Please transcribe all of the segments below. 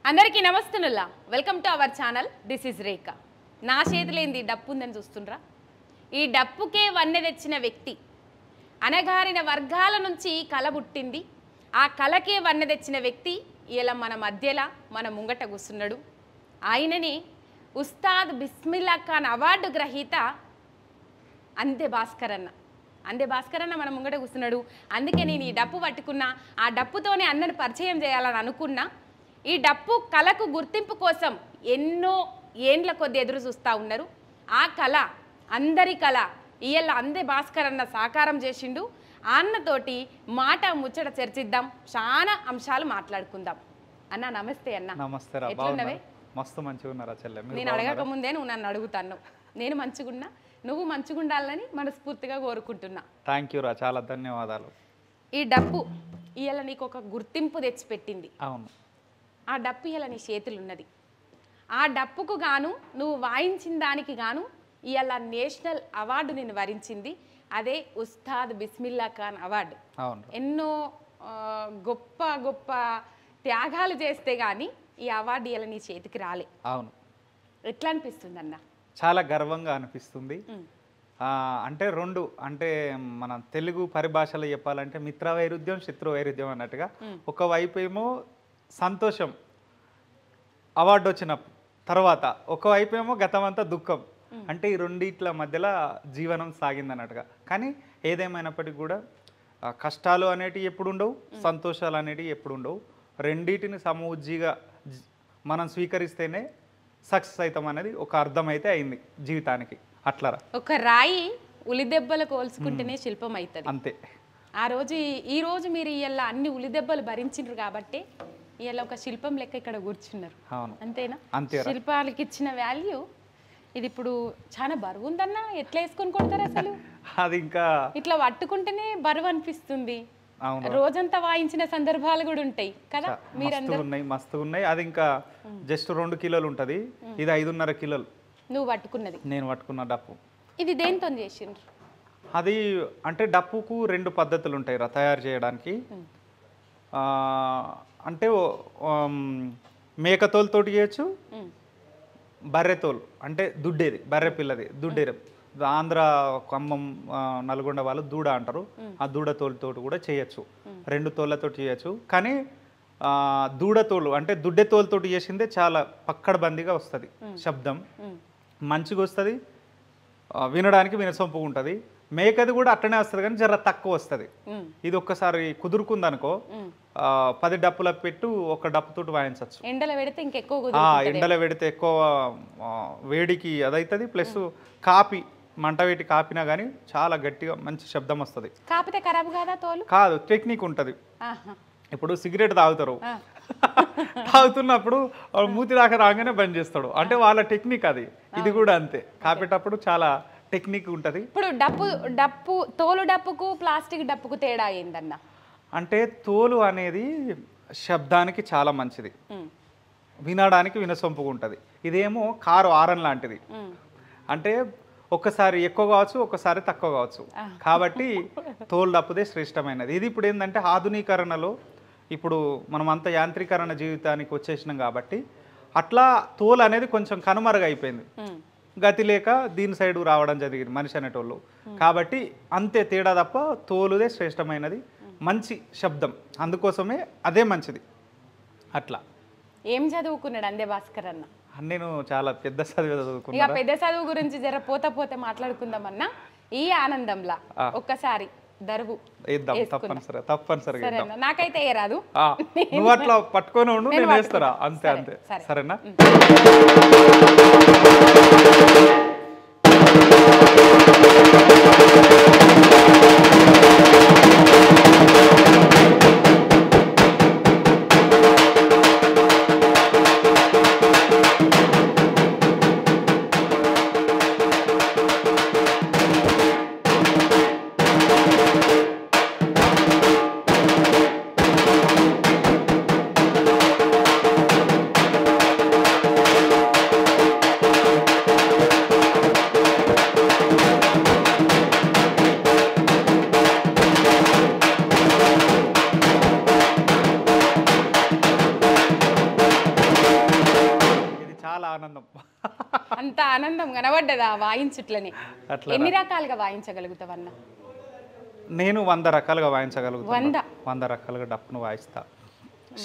అందరికీ నమస్తేనుల్లా welcome to our channel this is Rekha. నా చేతిలో ఏంది డప్పు ఉందని చూస్తుండ్రా? ఈ డప్పుకే వన్నె తెచ్చిన వ్యక్తి, అనగారిన వర్గాల నుంచి కళ పుట్టింది. ఆ కళకే వన్నె తెచ్చిన వ్యక్తి ఇలా మన మధ్యలో మన ముంగట కూర్చున్నాడు. ఆయననే ఉస్తాద్ బిస్మిల్లా ఖాన్ అవార్డు గ్రహీత అందే భాస్కర్ అన్న. అందే భాస్కర్ అన్న మన ముంగట కూర్చున్నాడు. అందుకే నేను ఈ డప్పు పట్టుకున్నా. ఆ డప్పుతోనే అన్నను పరిచయం చేయాలని అనుకున్నా. ఈ డప్పు కళకు గుర్తింపు కోసం ఎన్నో ఏండ్ల కొద్ది ఎదురు చూస్తూ ఉన్నారు. ఆ కళ అందరి కళ ఇయ్యాల అందే భాస్కర్ అన్న సాకారం చేసిండు. ఆ అన్నతోటి మాట ముచ్చట చర్చిద్దాం, చాలా అంశాలు మాట్లాడుకుందాం. అన్న నమస్తే. అన్న నమస్తే. ఎట్లున్నవే? మస్తు మంచిగా ఉన్నారా చెల్లె? నేను అడగక ముందే నువ్వు నన్ను అడుగుతాను. నేను మంచిగున్నా, నువ్వు మంచిగుండాలని మనస్ఫూర్తిగా కోరుకుంటున్నా. థ్యాంక్ యూ రా, చాలా ధన్యవాదాలు. ఈ డప్పు ఇవాళ నీకు ఒక గుర్తింపు తెచ్చిపెట్టింది. అవును, ఆ డప్పు ఇలా నీ చేతులు ఉన్నది. ఆ డప్పుకు గాను నువ్వు వాయించిన దానికి గాను ఇవాళ నేషనల్ అవార్డు నేను వరించింది. అదే ఉస్తాద్ బిస్మిల్లా ఖాన్ అవార్డు. అవును, ఎన్నో గొప్ప గొప్ప త్యాగాలు చేస్తే కానీ ఈ అవార్డు ఇలా నీ చేతికి రాలే. అవును. ఎట్లా అనిపిస్తుంది అన్న? చాలా గర్వంగా అనిపిస్తుంది. అంటే రెండు, అంటే మన తెలుగు పరిభాషలో చెప్పాలంటే మిత్ర వైరుధ్యం శత్రు వైరుధ్యం అన్నట్టుగా, ఒకవైపు ఏమో సంతోషం అవార్డు వచ్చిన తర్వాత, ఒకవైపు ఏమో గతమంతా దుఃఖం. అంటే ఈ రెండిట్ల మధ్యలో జీవనం సాగింది అన్నట్టుగా. కానీ ఏదేమైనప్పటికీ కూడా కష్టాలు అనేటివి ఎప్పుడు ఉండవు, సంతోషాలు అనేటివి ఎప్పుడు ఉండవు. రెండింటిని సమూజ్జిగా మనం స్వీకరిస్తేనే సక్సెస్ అవుతాం అనేది ఒక అర్థం అయితే అయింది జీవితానికి. అట్లరా, ఒక రాయి ఉలిదెబ్బలు కోల్చుకుంటేనే శిల్పం అవుతుంది, అంతే. ఆ రోజు ఈ రోజు మీరు ఇవాళ అన్ని ఉలిదెబ్బలు భరించిండ్రు కాబట్టి ఇవాళ ఒక శిల్పం లెక్క ఇక్కడ కూర్చున్నారు. అవును, అంతేనా? అంతే. శిల్పాలకి ఇచ్చిన వాల్యూ ఇది ఇప్పుడు చాలా బరువు ఉందన్న. ఎట్లా వేసుకొని కొడతారు అసలు? అది ఇంకా ఇట్లా పట్టుకుంటేనే బరువు అనిపిస్తుంది. అవును, రోజంతా వాయించిన సందర్భాలు కూడా ఉంటాయి కదా మీరందరూ? మస్తుగా ఉన్నాయి. అది ఇంకా జస్ట్ 2 కిలోలు ఉంటుంది, ఇది 5.5 కిలోలు. నువ్వు పట్టుకున్నది? నేను పట్టుకున్న డప్పు. ఇది దేంతో చేసిండ్రు? అది అంటే డప్పుకు 2 పద్ధతులు ఉంటాయి రా తయారు చేయడానికి. అంటే మేకతోలుతోటి చేయొచ్చు, బర్రెతోలు అంటే దుడ్డేది, బర్రె పిల్లది దుడ్డేది. ఆంధ్ర, ఖమ్మం, నల్గొండ వాళ్ళు దూడ అంటారు. ఆ దూడ తోలుతోటి కూడా చేయొచ్చు, 2 తోళ్ళతో చేయొచ్చు. కానీ దూడతోలు అంటే దుడ్డె తోలుతోటి చేసిందే చాలా పక్కడబందీగా వస్తుంది, శబ్దం మంచిగా వస్తుంది, వినడానికి వినసొంపుగా ఉంటుంది. మేకది కూడా అట్లనే వస్తుంది కానీ జర తక్కువ వస్తుంది. ఇది ఒక్కసారి కుదురుకుందనుకో 10 డప్పుల పెట్టు ఒక డప్పుతోటి వాయించవచ్చు. ఎండలో పెడితే ఇంకెక్కువ, ఎండలో పెడితే ఎక్కువ వేడికి అదవుతుంది. ప్లస్ కాపి మంట పెట్టి కాపినా కానీ చాలా గట్టిగా మంచి శబ్దం వస్తుంది. కాపితే ఖరాబ్ కాదా తోలు? కాదు, టెక్నిక్ ఉంటుంది. ఇప్పుడు సిగరెట్ తాగుతారు, తాగుతున్నప్పుడు మూతి దాకా రాగానే బంద్ చేస్తాడు, అంటే వాళ్ళ టెక్నిక్ అది. ఇది కూడా అంతే, కాపేటప్పుడు చాలా టెక్నిక్ ఉంటుంది. ఇప్పుడు డప్పు తోలు డప్పుకు ప్లాస్టిక్ డప్పుకు తేడా ఏందన్న? అంటే తోలు అనేది శబ్దానికి చాలా మంచిది, వినడానికి వినసొంపుగా ఉంటుంది. ఇదేమో కారు ఆరన్ లాంటిది, అంటే ఒక్కసారి ఎక్కువ కావచ్చు, ఒక్కసారి తక్కువ కావచ్చు. కాబట్టి తోలు డప్పుదే శ్రేష్టమైనది. ఇది ఇప్పుడు ఏంటంటే ఆధునీకరణలో ఇప్పుడు మనం అంత యాంత్రీకరణ జీవితానికి వచ్చేసినాం కాబట్టి అట్లా తోలు అనేది కొంచెం కనుమరుగైపోయింది. గతి లేక దీని సైడు రావడం జరిగింది మనిషి అనేటోళ్ళు. కాబట్టి అంతే తేడా తప్ప తోలుదే శ్రేష్టమైనది, మంచి శబ్దం, అందుకోసమే అదే మంచిది. అట్లా. ఏం చదువుకున్నాడు అందే భాస్కర్ అన్న? నేను చాలా పెద్ద చదువు చదువుకున్నా. ఇక పెద్ద చదువు గురించి జర పోతే మాట్లాడుకుందామన్నా. ఈ ఆనందంలా ఒక్కసారి దరువు వేద్దాం, తప్పనిసరిగా. నాకైతే ఏ రాదు, నువ్వు అట్లా పట్టుకొని ఉండు, నేను వేస్తారా. అంతే అంతే, సరేనా? ఆనందం. అంత ఆనందం కనబడ్డదా వాయించుట్లని? అట్లా ఎన్ని రకాలుగా వాయించగలుగుతావన్న? నేను 100 రకాలుగా వాయించగలుగుతాను. 100 రకాలుగా డప్పును వాయిస్తా.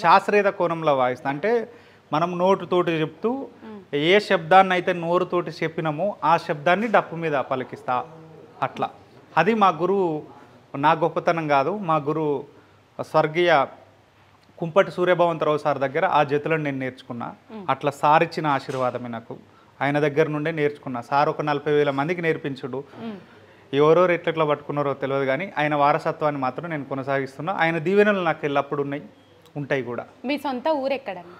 శాస్త్రీయ కోణంలో వాయిస్తా. అంటే మనం నోటుతోటి చెప్తూ ఏ శబ్దాన్ని అయితే నోరుతోటి చెప్పినామో ఆ శబ్దాన్ని డప్పు మీద పలికిస్తా. అట్లా అది మా గురువు, నా గొప్పతనం కాదు, మా గురువు స్వర్గీయ కుంపటి సూర్యభవంతరావు సార్ దగ్గర ఆ జతులను నేను నేర్చుకున్నా. అట్లా సార్ ఇచ్చిన ఆశీర్వాదమే నాకు. ఆయన దగ్గర నుండే నేర్చుకున్నా. సార్ ఒక 40,000 మందికి నేర్పించుడు. ఎవరెవరు ఎట్లా పట్టుకున్నారో తెలియదు కానీ ఆయన వారసత్వాన్ని మాత్రం నేను కొనసాగిస్తున్నా. ఆయన దీవెనలు నాకు ఎల్లప్పుడూ ఉంటాయి కూడా. మీ సొంత ఊరు ఎక్కడన్నా?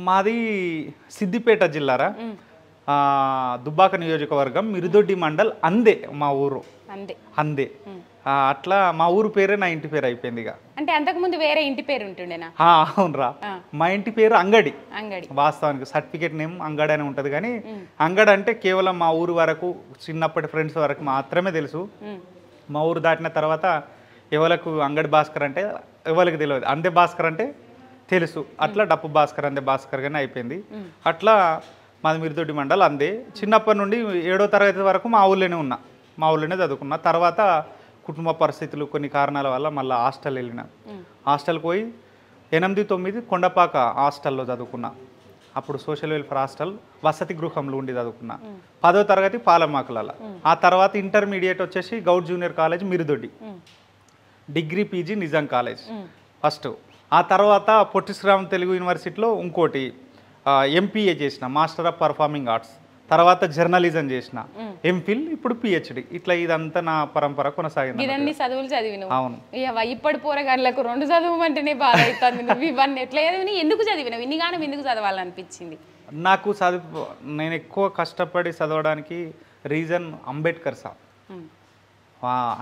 మాది సిద్దిపేట జిల్లారా, దుబ్బాక నియోజకవర్గం, మిరుదొడ్డి మండల్, అందే మా ఊరు. అందే. అట్లా మా ఊరు పేరే నా ఇంటి పేరు అయిపోయింది. ఇక అంటే అంతకుముందు వేరే ఇంటి పేరు ఉంటుండేనా? అవునరా, మా ఇంటి పేరు అంగడి. అంగడి వాస్తవానికి సర్టిఫికేట్ నేమ్ అంగడి అని ఉంటుంది కానీ అంగడి అంటే కేవలం మా ఊరు వరకు, చిన్నప్పటి ఫ్రెండ్స్ వరకు మాత్రమే తెలుసు. మా ఊరు దాటిన తర్వాత ఎవరికి అంగడి భాస్కర్ అంటే ఎవరికి తెలియదు, అందే భాస్కర్ అంటే తెలుసు. అట్లా డప్పు భాస్కర్, అందే భాస్కర్ గానే అయిపోయింది. అట్లా మాది మిరుదొడ్డి మండల్, అందే. చిన్నప్పటి నుండి 7వ తరగతి వరకు మా ఊళ్ళోనే ఉన్నా, మా ఊళ్ళోనే చదువుకున్నా. తర్వాత కుటుంబ పరిస్థితులు కొన్ని కారణాల వల్ల మళ్ళీ హాస్టల్ వెళ్ళిన. హాస్టల్కి పోయి 8, 9 కొండపాక హాస్టల్లో చదువుకున్నా. అప్పుడు సోషల్ వెల్ఫేర్ హాస్టల్ వసతి గృహంలో ఉండి చదువుకున్నా. 10వ తరగతి పాలమాకులలో. ఆ తర్వాత ఇంటర్మీడియట్ వచ్చేసి Goud junior college Mirudoddi, degree PG Nizam college first. ఆ తర్వాత పొట్టి శ్రీరామ్ తెలుగు యూనివర్సిటీలో ఇంకోటి ఎంపీఏ చేసిన, మాస్టర్ ఆఫ్ పర్ఫార్మింగ్ ఆర్ట్స్. తర్వాత జర్నలిజం చేసిన, ఎంఫిల్, ఇప్పుడు పిహెచ్డి. ఇట్లా ఇదంతా నా పరంపర కొనసాగింది. ఇవన్నీ చదువులు చదివిన? అవును. ఇప్పటి పోరగాళ్ళకు 2 చదువుమంటేనే బాధ అవుతుంది. నువ్వు ఇవన్నీ ఎట్లా చదివినా, ఎందుకు చదివినావు? ఇన్నిగానం ఎందుకు చదవాలనిపించింది? నాకు నేను ఎక్కువ కష్టపడి చదవడానికి రీజన్ అంబేద్కర్ సార్.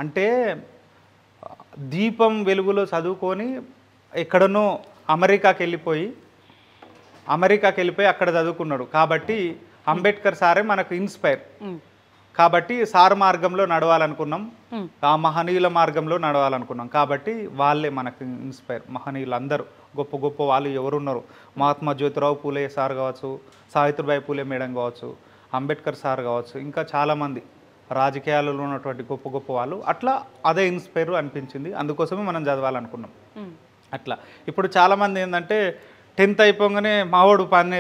అంటే దీపం వెలుగులో చదువుకొని ఎక్కడనో అమెరికాకి వెళ్ళిపోయి అక్కడ చదువుకున్నాడు కాబట్టి అంబేద్కర్ సారే మనకు ఇన్స్పైర్. కాబట్టి సార్ మార్గంలో నడవాలనుకున్నాం, ఆ మహనీయుల మార్గంలో నడవాలనుకున్నాం. కాబట్టి వాళ్ళే మనకు ఇన్స్పైర్. మహనీయులు అందరూ గొప్ప గొప్ప వాళ్ళు ఎవరున్నారు, మహాత్మా జ్యోతిరావు పూలే సార్ కావచ్చు, సావిత్రిబాయి పూలే మేడం కావచ్చు, అంబేద్కర్ సార్ కావచ్చు, ఇంకా చాలామంది రాజకీయాలలో ఉన్నటువంటి గొప్ప గొప్ప వాళ్ళు. అట్లా అదే ఇన్స్పైర్ అనిపించింది, అందుకోసమే మనం చదవాలనుకున్నాం. అట్లా ఇప్పుడు చాలామంది ఏంటంటే 10th అయిపోగానే మావాడు 10,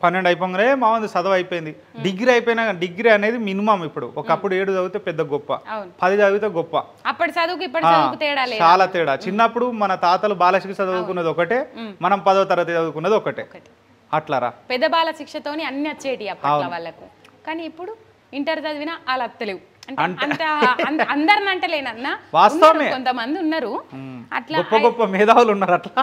12 అయిపోగానే మావాడు చదువు అయిపోయింది. డిగ్రీ అయిపోయినా, డిగ్రీ అనేది మినిమం. ఇప్పుడు ఒకప్పుడు 7 చదివితే పెద్ద గొప్ప, 10 చదివితే గొప్ప. చాలా తేడా. చిన్నప్పుడు మన తాతలు బాలశిక్ష చదువుకున్నది ఒకటే, మనం 10వ తరగతి చదువుకున్నది ఒకటే. అట్లారా పెద్ద బాల శిక్షతోని అన్ని వచ్చేటి అప్పట్లో వాళ్ళకు. కానీ ఇప్పుడు ఇంటర్ చదివినా అలా తెలియవు. అందరిని అంటలేనన్నా, వాస్తవమే, కొంతమంది ఉన్నారు అట్లా గొప్ప గొప్ప మేధావులు ఉన్నారు అట్లా.